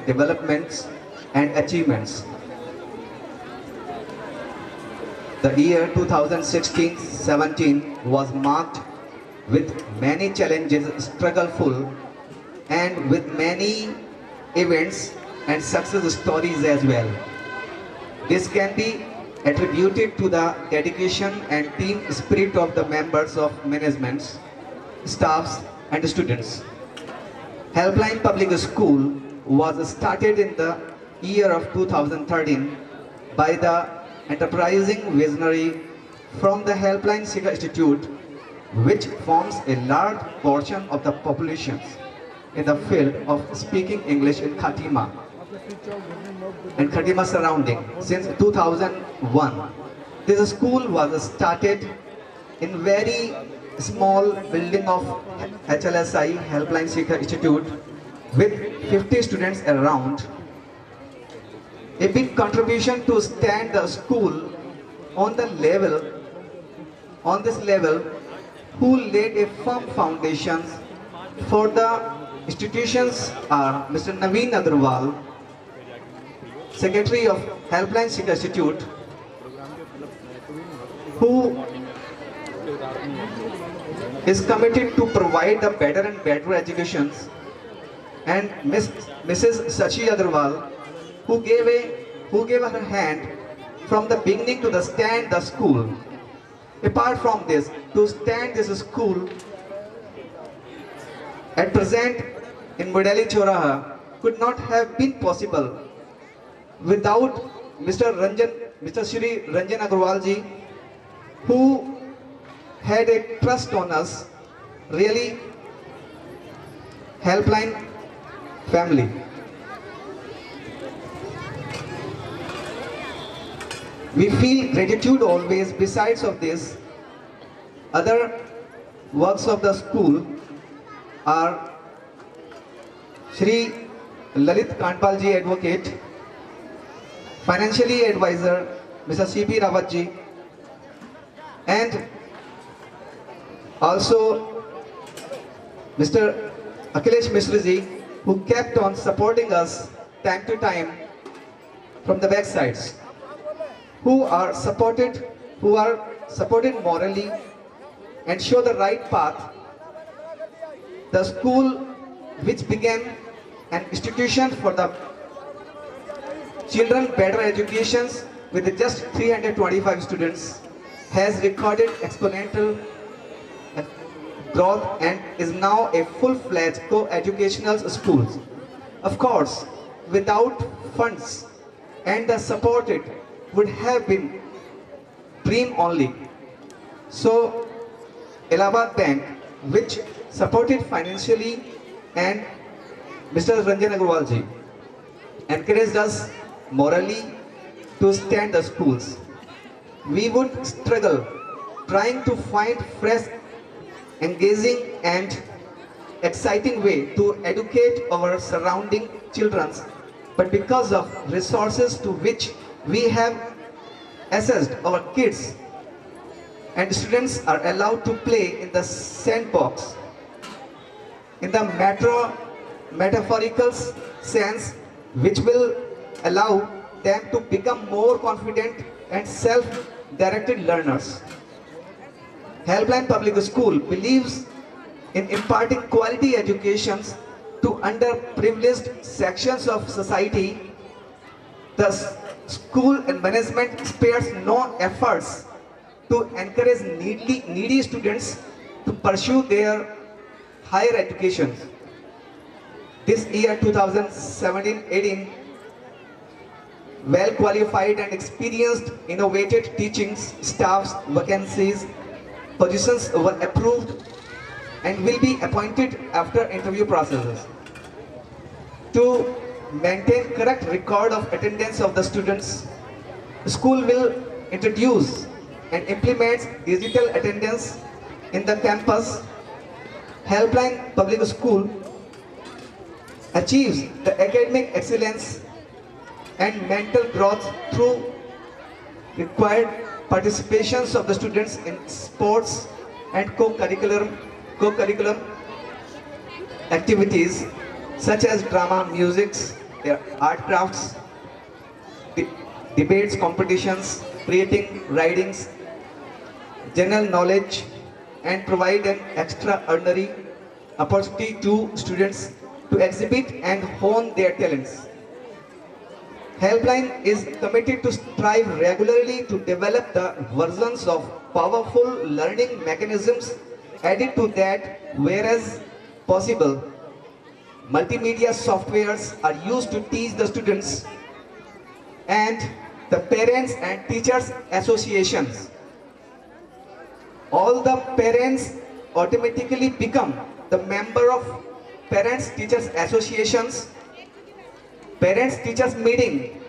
developments and achievements. The year 2016-17 was marked with many challenges, struggleful, and with many events and success stories as well. This can be attributed to the dedication and team spirit of the members of managements, staffs, and students. Helpline Public School was started in the year of 2013 by the enterprising visionary from the Helpline Sikha Institute, which forms a large portion of the population in the field of speaking English in Khatima and Khatima surrounding since 2001. This school was started in very small building of HLSI, Helpline Sikha Institute, with 50 students around. A big contribution to stand the school on this level, who laid a firm foundation for the institutions are Mr. Naveen Agarwal, Secretary of Helpline Sikha Institute, who is committed to provide the better and better educations, and Mrs. Sachi Agarwal, who gave her hand from the beginning to stand the school. Apart from this, to stand this school at present in Mudali Choraha could not have been possible without Mr. Shri Ranjan Agarwal ji, who had a trust on us, really Helpline family. We feel gratitude always. Besides of this, other works of the school are Shri Lalit Kandpal ji, Advocate, Financially Advisor Mr. C.P. Rawat ji, and also Mr. Akhilesh Mishra ji, who kept on supporting us time to time from the backsides, who are supported morally and show the right path. The school, which began an institution for the children better educations with just 325 students, has recorded exponential growth and is now a full-fledged co-educational school. Of course, without funds and the support, it would have been dream only. So Allahabad Bank, which supported financially, and Mr. Ranjan Agarwal ji encouraged us morally to stand the schools. We would struggle trying to find fresh, engaging and exciting way to educate our surrounding children, but because of resources to which we have assessed, our kids and students are allowed to play in the sandbox in the metaphorical sense, which will allow them to become more confident and self-directed learners. Helpline Public School believes in imparting quality educations to underprivileged sections of society. The school and management spares no efforts to encourage needy students to pursue their higher education. This year 2017-18, well qualified and experienced innovative teaching staffs vacancies positions were approved and will be appointed after interview processes. To maintain correct record of attendance of the students, the school will introduce and implement digital attendance in the campus. Helpline Public School achieves the academic excellence and mental growth through required participations of the students in sports and co-curriculum activities. such as drama, music, art crafts, de- debates, competitions, creating writings, general knowledge, and provide an extraordinary opportunity to students to exhibit and hone their talents. Helpline is committed to strive regularly to develop the versions of powerful learning mechanisms added to that whereas possible. Multimedia softwares are used to teach the students and the parents and teachers associations. All the parents automatically become the member of parents teachers associations. Parents teachers meeting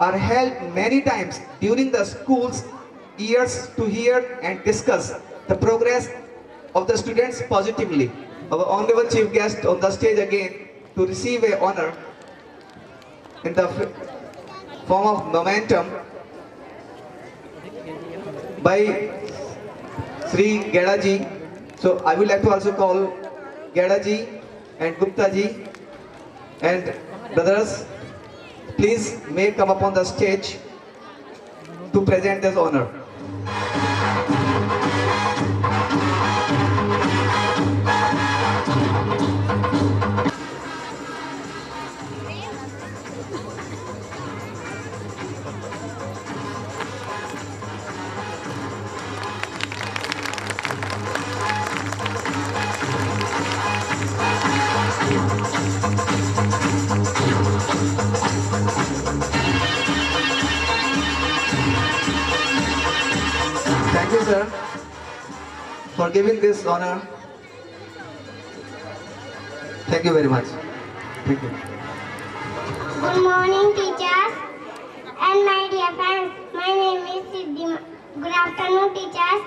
are held many times during the school's years to hear and discuss the progress of the students positively. Our honorable chief guest on the stage again to receive a honor in the form of momentum by Sri Geda ji. So I would like to also call Geda ji and Gupta ji and brothers, please may come up on the stage to present this honor. Thank you, sir, for giving this honor. Thank you very much. Thank you. Good morning, teachers and my dear friends. My name is Siddhima. Good afternoon, teachers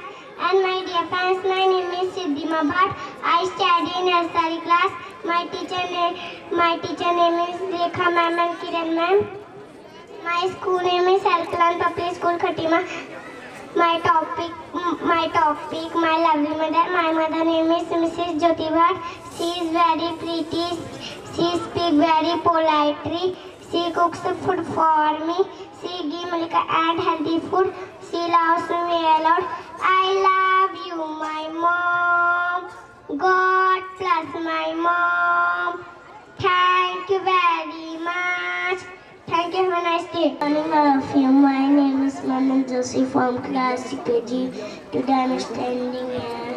and my dear friends. My name is Siddhima Bhatt. I study in nursery class. My teacher name is Rekha ma'am and Kiran ma'am. My school name is Alkalan Public School, Khatima. My topic, my lovely mother. My mother name is Mrs. Jyoti Bhatt. She is very pretty. She speaks very politely. She cooks food for me. She gives milk and healthy food. She loves me a lot. I love you, my mom. God bless my mom. Thank you very much. Thank you. Have a nice day. Good morning, all of you. My name is Manan Joshi from class UKG. Today I am standing here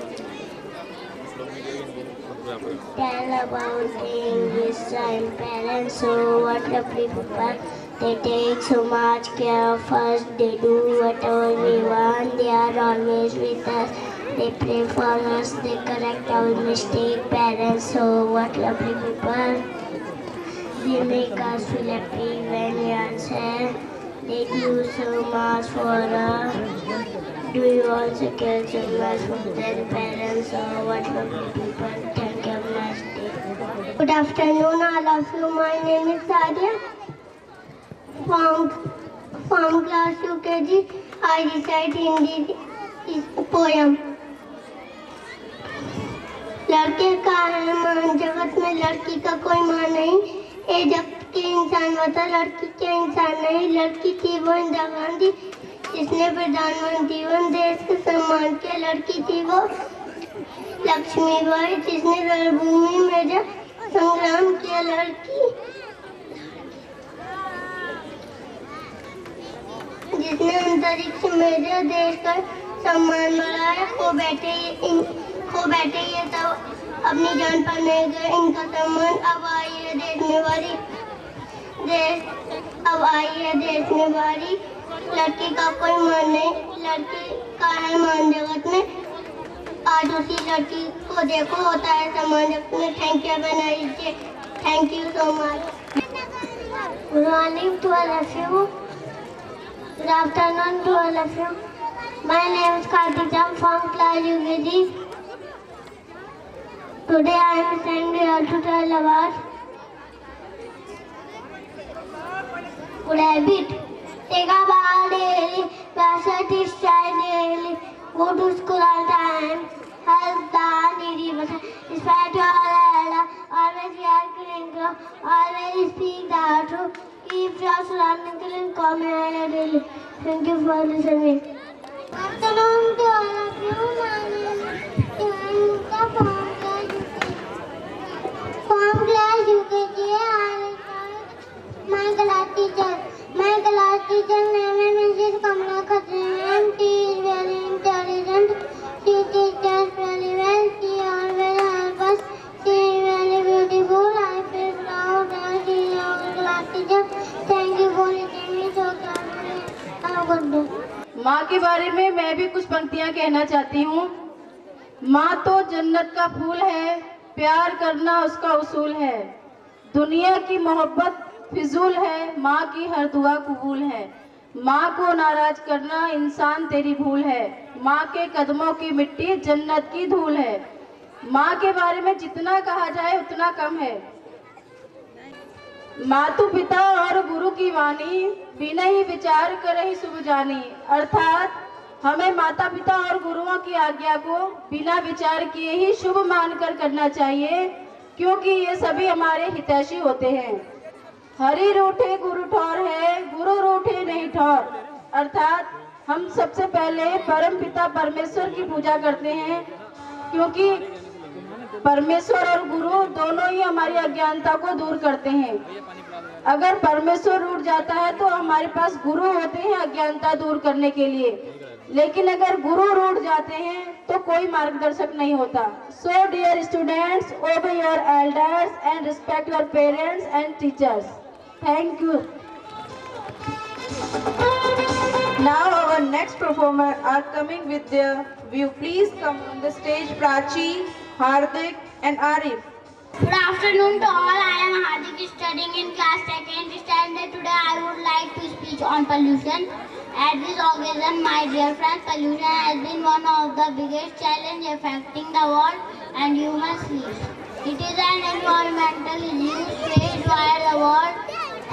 tell about English and parents. So what lovely people. They take so much care of us. They do whatever we want. They are always with us. They pray for us. They correct our mistake. Parents. So what lovely people. They make us feel happy when we are sad. They do so much for us. Do you also care so much from their parents or what lovely people? Thank you. Have a nice day. Good afternoon, all of you. My name is Sadia. From class UKG, I recite Hindi poem. लड़के का है मान जगत में लड़की का कोई मान नहीं ये जब के इंसान बता लड़की क्या इंसान नहीं लड़की थी वो इंदिरा गांधी जिसने प्रधानमंत्री बन देश के सम्मान किया लड़की थी वो लक्ष्मीबाई जिसने रणभूमि में जब संग्राम किया लड़की जिसने अंतरिक्ष में जो देश का सम्मान बढ़ाया खो बैठे ये सब अपनी जान पर नहीं गए इनका सम्मान अब आई है देश में बारी लड़की का कोई मान नहीं लड़की का है मान जगत में आज उसी लड़की को देखो होता है सम्मान जगत में थैंक यू बनाइए thank you so much good morning to all of you good afternoon to all of you my name is Kartika from class UKG. Today I am standing here to tell about good habit. Take a bath daily, brush your teeth daily, go to school on time, help the needy person, despite your always wear clean always speak the truth, keep your surroundings clean, come here daily. Thank you for listening. Good afternoon to all of you. My name is Shivanika from class UKG. My class teacher. My class teacher name is Mrs. Kamala Khatri. She is very intelligent. She teaches very well. She always helps us. She is very beautiful. I feel proud that she is our class teacher. Thank you for listening me so carefully. Have a good day. माँ के बारे में मैं भी कुछ पंक्तियाँ कहना चाहती हूँ। माँ तो जन्नत का फूल है, प्यार करना उसका उसूल है। दुनिया की मोहब्बत फिजूल है, माँ की हर दुआ कबूल है। माँ को नाराज करना इंसान तेरी भूल है। माँ के कदमों की मिट्टी जन्नत की धूल है। माँ के बारे में जितना कहा जाए उतना कम है। मातु पिता और गुरु की वाणी, बिना ही विचार कर ही शुभ जानी। अर्थात हमें माता पिता और गुरुओं की आज्ञा को बिना विचार किए ही शुभ मानकर करना चाहिए, क्योंकि ये सभी हमारे हितैषी होते हैं। हरि रूठे गुरु ठौर है, गुरु रूठे नहीं ठौर। अर्थात हम सबसे पहले परम पिता परमेश्वर की पूजा करते हैं, क्योंकि परमेश्वर और गुरु दोनों ही हमारी अज्ञानता को दूर करते हैं। अगर परमेश्वर रूठ जाता है तो हमारे पास गुरु होते हैं अज्ञानता दूर करने के लिए, लेकिन अगर गुरु रूठ जाते हैं तो कोई मार्गदर्शक नहीं होता। So dear students, obey your elders and respect your parents and teachers. Thank you. Now our next performer are coming with their view. Please come on the stage, Prachi, Hardik and Arif. Good afternoon to all. I am Hardik, studying in class 2nd standard. Today I would like to speak on pollution. At this occasion, my dear friends, pollution has been one of the biggest challenges affecting the world and human lives. It is an environmental issue faced by the world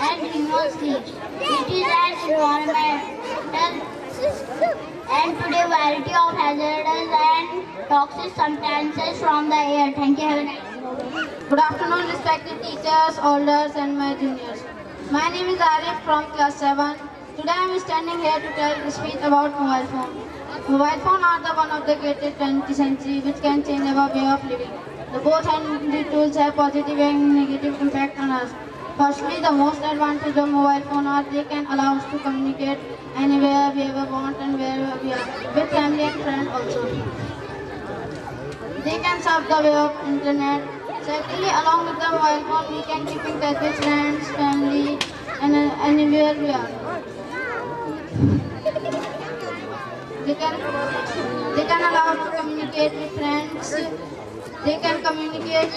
and human lives. It is an environmental and today variety of hazardous and toxic substances from the air. Thank you. Have a nice day. Good afternoon, respected teachers, elders and my juniors. My name is Arif from class 7. Today I am standing here to speak about mobile phone. Mobile phone are the one of the greatest 20th century which can change our way of living. The both handy tools have positive and negative impact on us. Firstly, the most advantage of mobile phone are they can allow us to communicate anywhere, wherever we want and wherever we are, with family and friends also. They can serve the way of internet. Secondly, along with the mobile phone, we can keep in touch with friends, family, and anywhere we are. They can allow us to communicate with friends. They can communicate.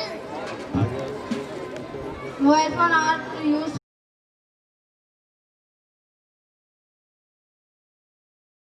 Mobile phone are used